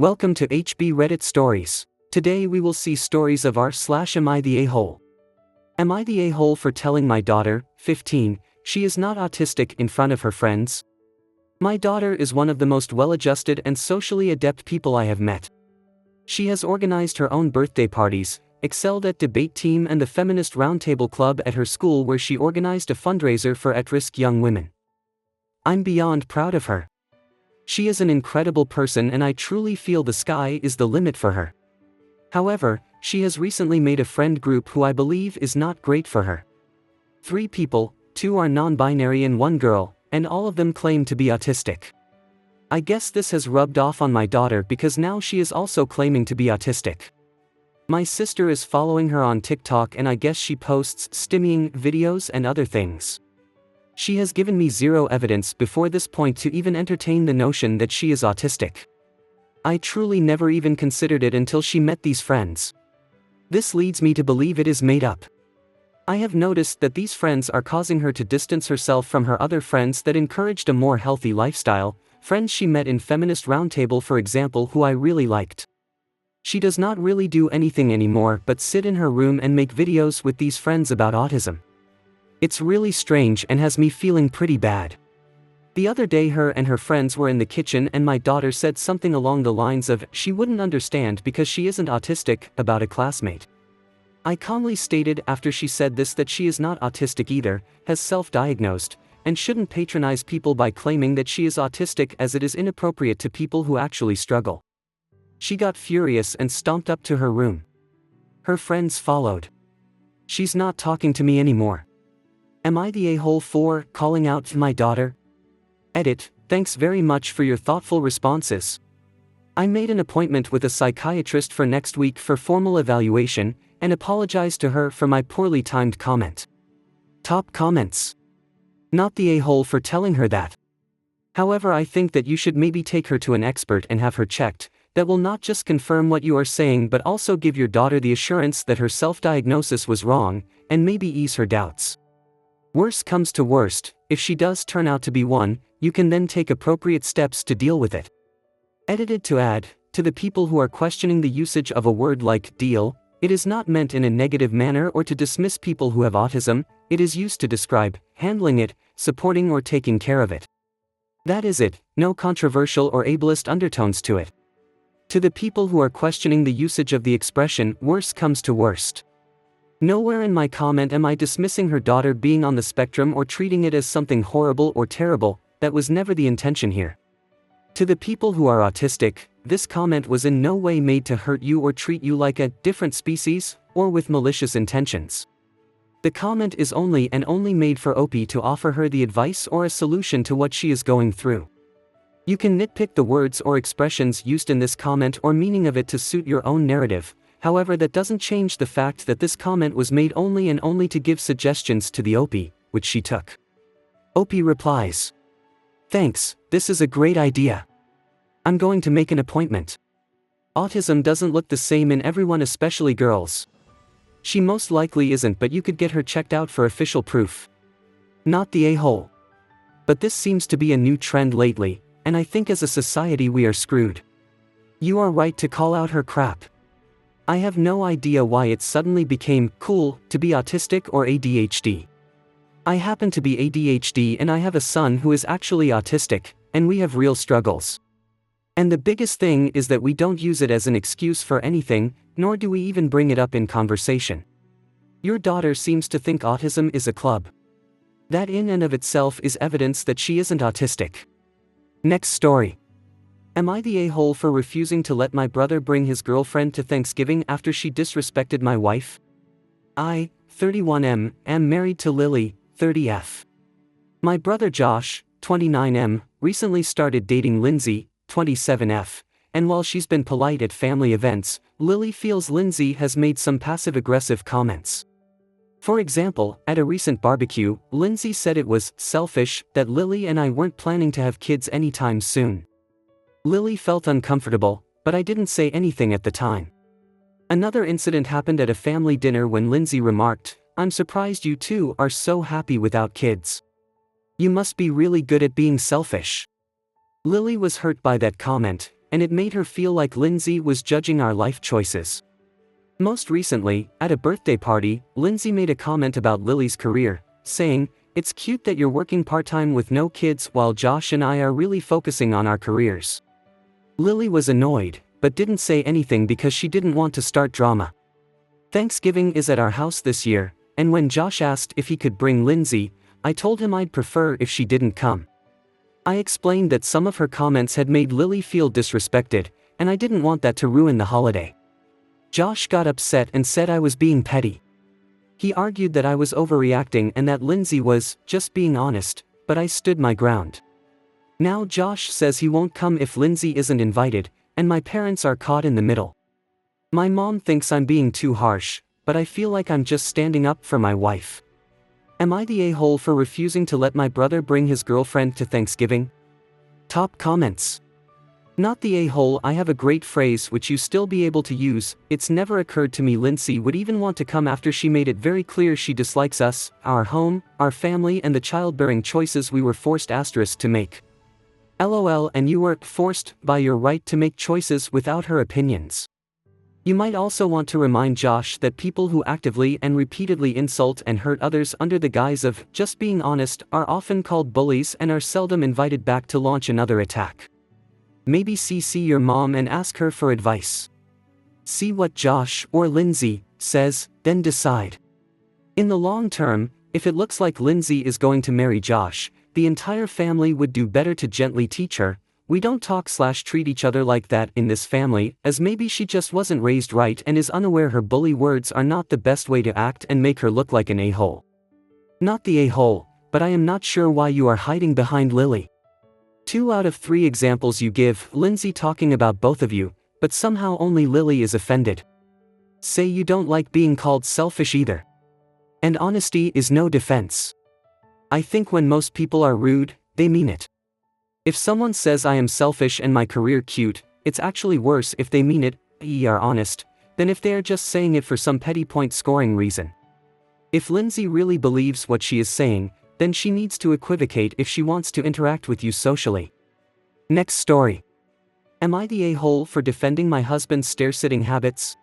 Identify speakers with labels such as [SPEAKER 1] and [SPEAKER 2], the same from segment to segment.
[SPEAKER 1] Welcome to HB Reddit Stories. Today we will see stories of r/am I the a-hole. Am I the a-hole for telling my daughter, 15, she is not autistic in front of her friends? My daughter is one of the most well-adjusted and socially adept people I have met. She has organized her own birthday parties, excelled at debate team and the Feminist Roundtable Club at her school where she organized a fundraiser for at-risk young women. I'm beyond proud of her. She is an incredible person and I truly feel the sky is the limit for her. However, she has recently made a friend group who I believe is not great for her. 3 people, 2 are non-binary and 1 girl, and all of them claim to be autistic. I guess this has rubbed off on my daughter because now she is also claiming to be autistic. My sister is following her on TikTok and I guess she posts stimming videos and other things. She has given me zero evidence before this point to even entertain the notion that she is autistic. I truly never even considered it until she met these friends. This leads me to believe it is made up. I have noticed that these friends are causing her to distance herself from her other friends that encouraged a more healthy lifestyle, friends she met in Feminist Roundtable for example who I really liked. She does not really do anything anymore but sit in her room and make videos with these friends about autism. It's really strange and has me feeling pretty bad. The other day her and her friends were in the kitchen and my daughter said something along the lines of she wouldn't understand because she isn't autistic about a classmate. I calmly stated after she said this that she is not autistic either, has self-diagnosed, and shouldn't patronize people by claiming that she is autistic as it is inappropriate to people who actually struggle. She got furious and stomped up to her room. Her friends followed. She's not talking to me anymore. Am I the a-hole for calling out to my daughter? Edit, thanks very much for your thoughtful responses. I made an appointment with a psychiatrist for next week for formal evaluation, and apologized to her for my poorly timed comment. Top comments. Not the a-hole for telling her that. However, I think that you should maybe take her to an expert and have her checked, that will not just confirm what you are saying but also give your daughter the assurance that her self-diagnosis was wrong, and maybe ease her doubts. Worst comes to worst, if she does turn out to be one, you can then take appropriate steps to deal with it. Edited to add, to the people who are questioning the usage of a word like deal, it is not meant in a negative manner or to dismiss people who have autism, it is used to describe handling it, supporting or taking care of it. That is it, no controversial or ableist undertones to it. To the people who are questioning the usage of the expression worst comes to worst. Nowhere in my comment am I dismissing her daughter being on the spectrum or treating it as something horrible or terrible, that was never the intention here. To the people who are autistic, this comment was in no way made to hurt you or treat you like a different species, or with malicious intentions. The comment is only made for OP to offer her the advice or a solution to what she is going through. You can nitpick the words or expressions used in this comment or meaning of it to suit your own narrative. However, that doesn't change the fact that this comment was made only to give suggestions to the OP, which she took. OP replies. Thanks, this is a great idea. I'm going to make an appointment. Autism doesn't look the same in everyone, especially girls. She most likely isn't, but you could get her checked out for official proof. Not the a-hole. But this seems to be a new trend lately, and I think as a society we are screwed. You are right to call out her crap. I have no idea why it suddenly became cool to be autistic or ADHD. I happen to be ADHD and I have a son who is actually autistic, and we have real struggles. And the biggest thing is that we don't use it as an excuse for anything, nor do we even bring it up in conversation. Your daughter seems to think autism is a club. That in and of itself is evidence that she isn't autistic. Next story. Am I the a-hole for refusing to let my brother bring his girlfriend to Thanksgiving after she disrespected my wife? I, 31M, am married to Lily, 30F. My brother Josh, 29M, recently started dating Lindsay, 27F, and while she's been polite at family events, Lily feels Lindsay has made some passive-aggressive comments. For example, at a recent barbecue, Lindsay said it was selfish that Lily and I weren't planning to have kids anytime soon. Lily felt uncomfortable, but I didn't say anything at the time. Another incident happened at a family dinner when Lindsay remarked, "I'm surprised you two are so happy without kids. You must be really good at being selfish." Lily was hurt by that comment, and it made her feel like Lindsay was judging our life choices. Most recently, at a birthday party, Lindsay made a comment about Lily's career, saying, "It's cute that you're working part-time with no kids while Josh and I are really focusing on our careers." Lily was annoyed, but didn't say anything because she didn't want to start drama. Thanksgiving is at our house this year, and when Josh asked if he could bring Lindsay, I told him I'd prefer if she didn't come. I explained that some of her comments had made Lily feel disrespected, and I didn't want that to ruin the holiday. Josh got upset and said I was being petty. He argued that I was overreacting and that Lindsay was just being honest, but I stood my ground. Now Josh says he won't come if Lindsay isn't invited, and my parents are caught in the middle. My mom thinks I'm being too harsh, but I feel like I'm just standing up for my wife. Am I the a-hole for refusing to let my brother bring his girlfriend to Thanksgiving? Top comments. Not the a-hole. I have a great phrase which you still be able to use. It's never occurred to me Lindsay would even want to come after she made it very clear she dislikes us, our home, our family and the childbearing choices we were forced to make. LOL, and you were forced by your right to make choices without her opinions. You might also want to remind Josh that people who actively and repeatedly insult and hurt others under the guise of just being honest are often called bullies and are seldom invited back to launch another attack. Maybe CC your mom and ask her for advice. See what Josh or Lindsay says, then decide. In the long term, if it looks like Lindsay is going to marry Josh, the entire family would do better to gently teach her, "We don't talk/treat each other like that in this family," as maybe she just wasn't raised right and is unaware her bully words are not the best way to act and make her look like an a-hole. Not the a-hole, but I am not sure why you are hiding behind Lily. 2 out of 3 examples you give, Lindsay talking about both of you, but somehow only Lily is offended. Say you don't like being called selfish either. And honesty is no defense. I think when most people are rude, they mean it. If someone says I am selfish and my career cute, it's actually worse if they mean it, i.e. are honest, than if they are just saying it for some petty point scoring reason. If Lindsay really believes what she is saying, then she needs to equivocate if she wants to interact with you socially. Next story. Am I the a-hole for defending my husband's stair-sitting habits?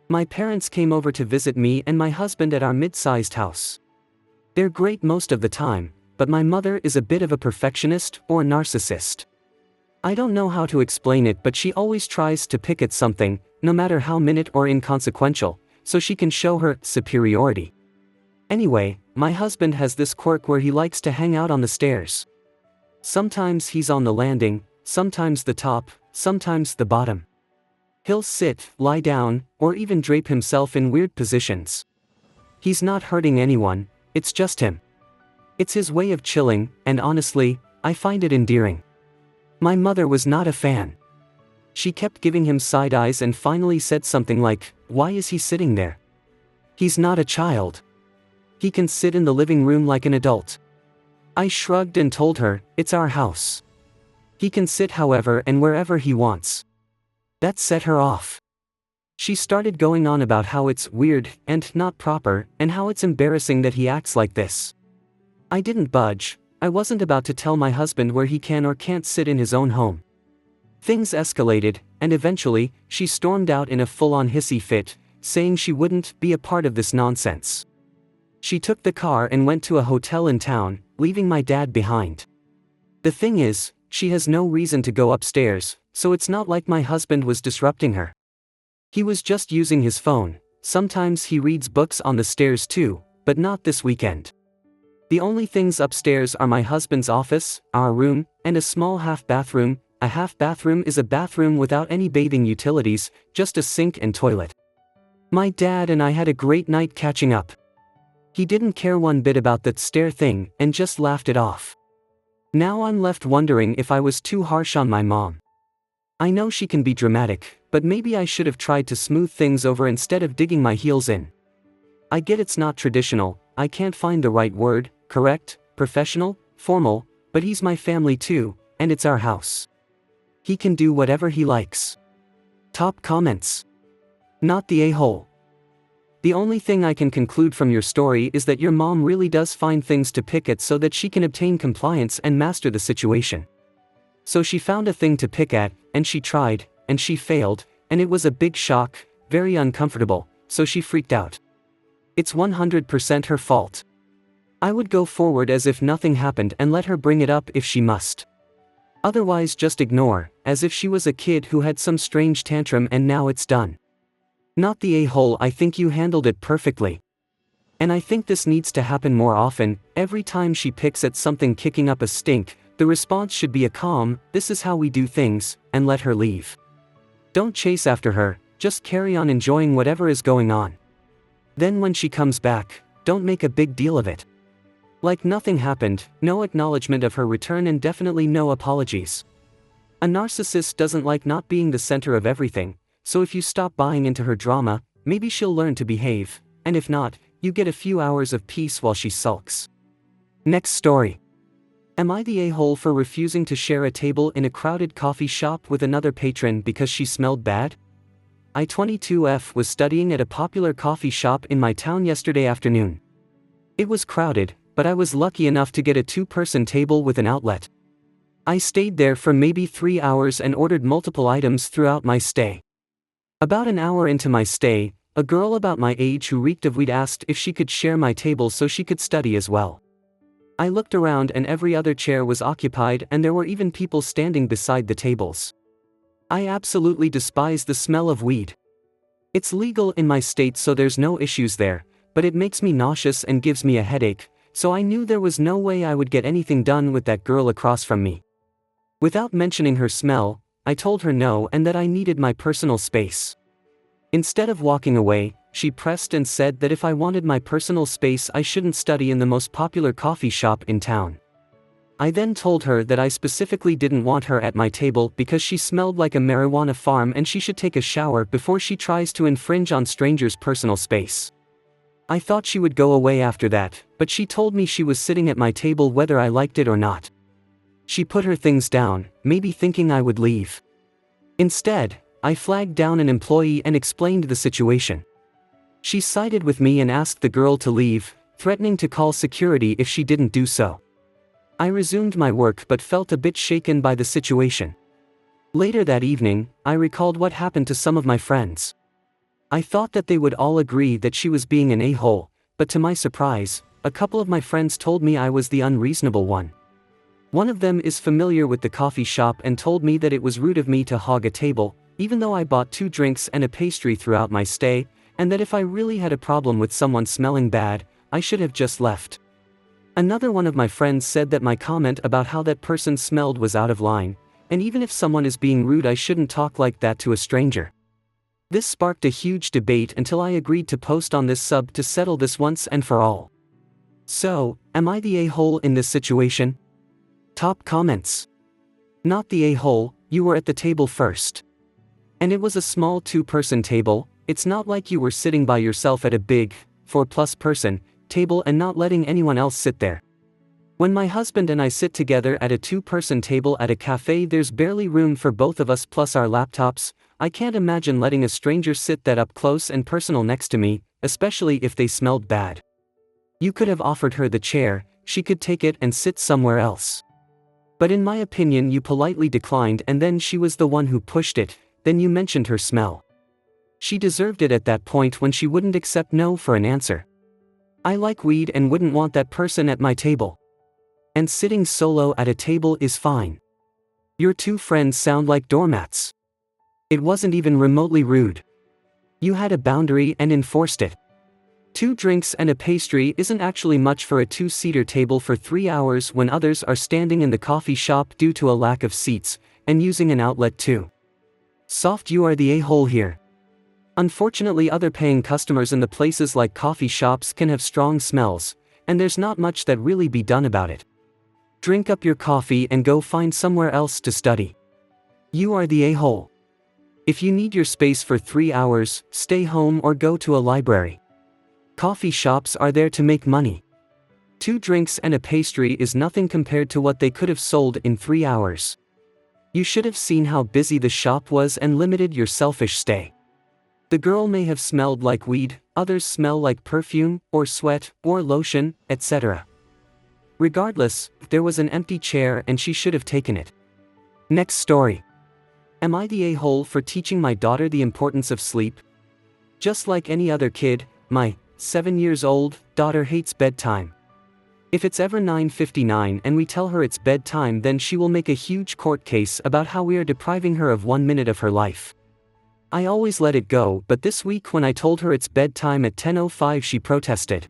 [SPEAKER 1] My parents came over to visit me and my husband at our mid-sized house. They're great most of the time, but my mother is a bit of a perfectionist or narcissist. I don't know how to explain it, but she always tries to pick at something, no matter how minute or inconsequential, so she can show her superiority. Anyway, my husband has this quirk where he likes to hang out on the stairs. Sometimes he's on the landing, sometimes the top, sometimes the bottom. He'll sit, lie down, or even drape himself in weird positions. He's not hurting anyone, it's just him. It's his way of chilling, and honestly, I find it endearing. My mother was not a fan. She kept giving him side eyes and finally said something like, "Why is he sitting there? He's not a child. He can sit in the living room like an adult." I shrugged and told her, "It's our house. He can sit however and wherever he wants." That set her off. She started going on about how it's weird and not proper, and how it's embarrassing that he acts like this. I didn't budge. I wasn't about to tell my husband where he can or can't sit in his own home. Things escalated, and eventually, she stormed out in a full-on hissy fit, saying she wouldn't be a part of this nonsense. She took the car and went to a hotel in town, leaving my dad behind. The thing is, she has no reason to go upstairs, so it's not like my husband was disrupting her. He was just using his phone. Sometimes he reads books on the stairs too, but not this weekend. The only things upstairs are my husband's office, our room, and a small half-bathroom. A half-bathroom is a bathroom without any bathing utilities, just a sink and toilet. My dad and I had a great night catching up. He didn't care one bit about that stair thing and just laughed it off. Now I'm left wondering if I was too harsh on my mom. I know she can be dramatic, but maybe I should have tried to smooth things over instead of digging my heels in. I get it's not traditional, I can't find the right word, correct, professional, formal, but he's my family too, and it's our house. He can do whatever he likes. Top comments. Not the a-hole. The only thing I can conclude from your story is that your mom really does find things to pick at so that she can obtain compliance and master the situation. So she found a thing to pick at, and she tried, and she failed, and it was a big shock, very uncomfortable, so she freaked out. It's 100% her fault. I would go forward as if nothing happened and let her bring it up if she must. Otherwise just ignore, as if she was a kid who had some strange tantrum and now it's done. Not the a-hole. I think you handled it perfectly. And I think this needs to happen more often. Every time she picks at something kicking up a stink, the response should be a calm, "This is how we do things," and let her leave. Don't chase after her, just carry on enjoying whatever is going on. Then when she comes back, don't make a big deal of it. Like nothing happened, no acknowledgement of her return and definitely no apologies. A narcissist doesn't like not being the center of everything, so if you stop buying into her drama, maybe she'll learn to behave, and if not, you get a few hours of peace while she sulks. Next story. Am I the a-hole for refusing to share a table in a crowded coffee shop with another patron because she smelled bad? I, 22F, was studying at a popular coffee shop in my town yesterday afternoon. It was crowded, but I was lucky enough to get a two-person table with an outlet. I stayed there for maybe 3 hours and ordered multiple items throughout my stay. About an hour into my stay, a girl about my age who reeked of weed asked if she could share my table so she could study as well. I looked around and every other chair was occupied and there were even people standing beside the tables. I absolutely despise the smell of weed. It's legal in my state so there's no issues there, but it makes me nauseous and gives me a headache, so I knew there was no way I would get anything done with that girl across from me. Without mentioning her smell, I told her no and that I needed my personal space. Instead of walking away, she pressed and said that if I wanted my personal space I shouldn't study in the most popular coffee shop in town. I then told her that I specifically didn't want her at my table because she smelled like a marijuana farm and she should take a shower before she tries to infringe on strangers' personal space. I thought she would go away after that, but she told me she was sitting at my table whether I liked it or not. She put her things down, maybe thinking I would leave. Instead, I flagged down an employee and explained the situation. She sided with me and asked the girl to leave, threatening to call security if she didn't do so. I resumed my work but felt a bit shaken by the situation. Later that evening, I recalled what happened to some of my friends. I thought that they would all agree that she was being an a-hole, but to my surprise, a couple of my friends told me I was the unreasonable one. One of them is familiar with the coffee shop and told me that it was rude of me to hog a table, even though I bought 2 drinks and a pastry throughout my stay, and that if I really had a problem with someone smelling bad, I should have just left. Another one of my friends said that my comment about how that person smelled was out of line, and even if someone is being rude I shouldn't talk like that to a stranger. This sparked a huge debate until I agreed to post on this sub to settle this once and for all. So, am I the a-hole in this situation? Top comments. Not the a-hole, you were at the table first. And it was a small 2-person table. It's not like you were sitting by yourself at a big, 4+ person, table and not letting anyone else sit there. When my husband and I sit together at a 2-person table at a cafe there's barely room for both of us plus our laptops. I can't imagine letting a stranger sit that up close and personal next to me, especially if they smelled bad. You could have offered her the chair, she could take it and sit somewhere else. But in my opinion you politely declined and then she was the one who pushed it, then you mentioned her smell. She deserved it at that point when she wouldn't accept no for an answer. I like weed and wouldn't want that person at my table. And sitting solo at a table is fine. Your 2 friends sound like doormats. It wasn't even remotely rude. You had a boundary and enforced it. 2 drinks and a pastry isn't actually much for a 2-seater table for 3 hours when others are standing in the coffee shop due to a lack of seats, and using an outlet too. Soft, you are the a-hole here. Unfortunately other paying customers in the places like coffee shops can have strong smells, and there's not much that really be done about it. Drink up your coffee and go find somewhere else to study. You are the a-hole. If you need your space for 3 hours, stay home or go to a library. Coffee shops are there to make money. 2 drinks and a pastry is nothing compared to what they could have sold in 3 hours. You should have seen how busy the shop was and limited your selfish stay. The girl may have smelled like weed, others smell like perfume, or sweat, or lotion, etc. Regardless, there was an empty chair and she should have taken it. Next story. Am I the a-hole for teaching my daughter the importance of sleep? Just like any other kid, my 7-year-old daughter hates bedtime. If it's ever 9:59 and we tell her it's bedtime, then she will make a huge court case about how we are depriving her of 1 minute of her life. I always let it go, but this week when I told her it's bedtime at 10:05, she protested.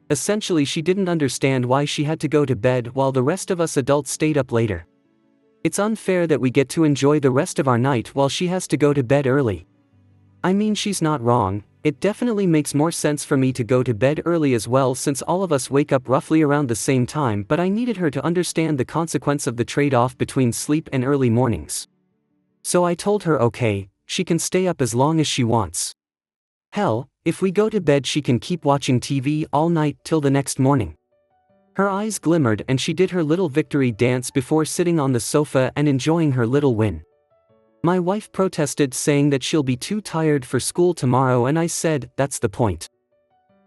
[SPEAKER 1] Essentially, she didn't understand why she had to go to bed while the rest of us adults stayed up later. It's unfair that we get to enjoy the rest of our night while she has to go to bed early. I mean, she's not wrong. It definitely makes more sense for me to go to bed early as well, since all of us wake up roughly around the same time, but I needed her to understand the consequence of the trade-off between sleep and early mornings. So I told her okay, she can stay up as long as she wants. Hell, if we go to bed she can keep watching TV all night till the next morning. Her eyes glimmered and she did her little victory dance before sitting on the sofa and enjoying her little win. My wife protested, saying that she'll be too tired for school tomorrow, and I said, that's the point.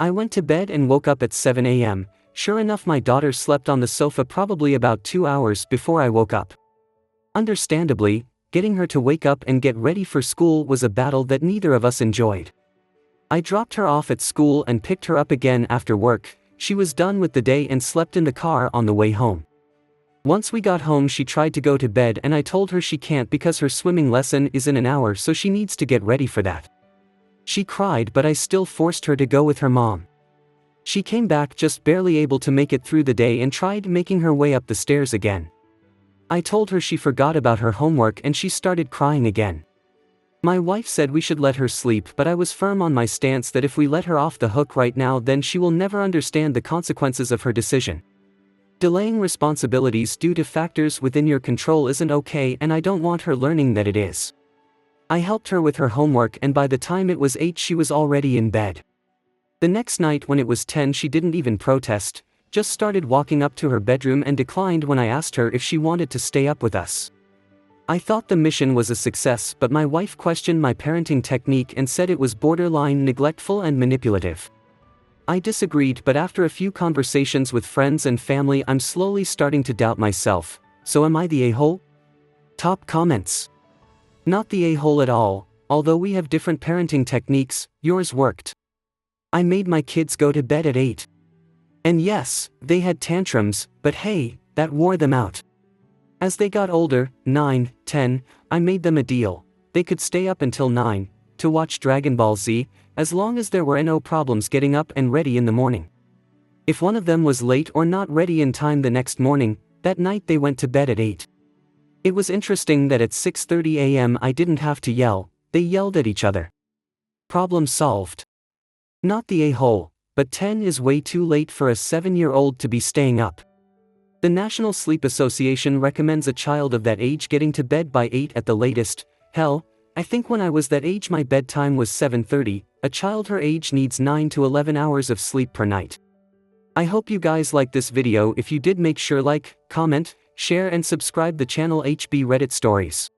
[SPEAKER 1] I went to bed and woke up at 7 a.m. Sure enough, my daughter slept on the sofa probably about 2 hours before I woke up. Understandably, getting her to wake up and get ready for school was a battle that neither of us enjoyed. I dropped her off at school and picked her up again after work. She was done with the day and slept in the car on the way home. Once we got home, she tried to go to bed and I told her she can't because her swimming lesson is in an hour, so she needs to get ready for that. She cried, but I still forced her to go with her mom. She came back just barely able to make it through the day and tried making her way up the stairs again. I told her she forgot about her homework and she started crying again. My wife said we should let her sleep, but I was firm on my stance that if we let her off the hook right now, then she will never understand the consequences of her decision. Delaying responsibilities due to factors within your control isn't okay, and I don't want her learning that it is. I helped her with her homework and by the time it was 8 she was already in bed. The next night when it was 10 she didn't even protest, just started walking up to her bedroom and declined when I asked her if she wanted to stay up with us. I thought the mission was a success, but my wife questioned my parenting technique and said it was borderline neglectful and manipulative. I disagreed, but after a few conversations with friends and family, I'm slowly starting to doubt myself. So am I the a-hole? Top comments. Not the a-hole at all. Although we have different parenting techniques, yours worked. I made my kids go to bed at 8. And yes, they had tantrums, but hey, that wore them out. As they got older, 9, 10, I made them a deal. They could stay up until 9, to watch Dragon Ball Z, as long as there were no problems getting up and ready in the morning. If one of them was late or not ready in time the next morning, that night they went to bed at 8. It was interesting that at 6:30 a.m. I didn't have to yell, they yelled at each other. Problem solved. Not the a-hole, but 10 is way too late for a 7-year-old to be staying up. The National Sleep Association recommends a child of that age getting to bed by 8 at the latest. Hell, I think when I was that age my bedtime was 7:30, a child her age needs 9 to 11 hours of sleep per night. I hope you guys liked this video. If you did, make sure like, comment, share and subscribe the channel HB Reddit Stories.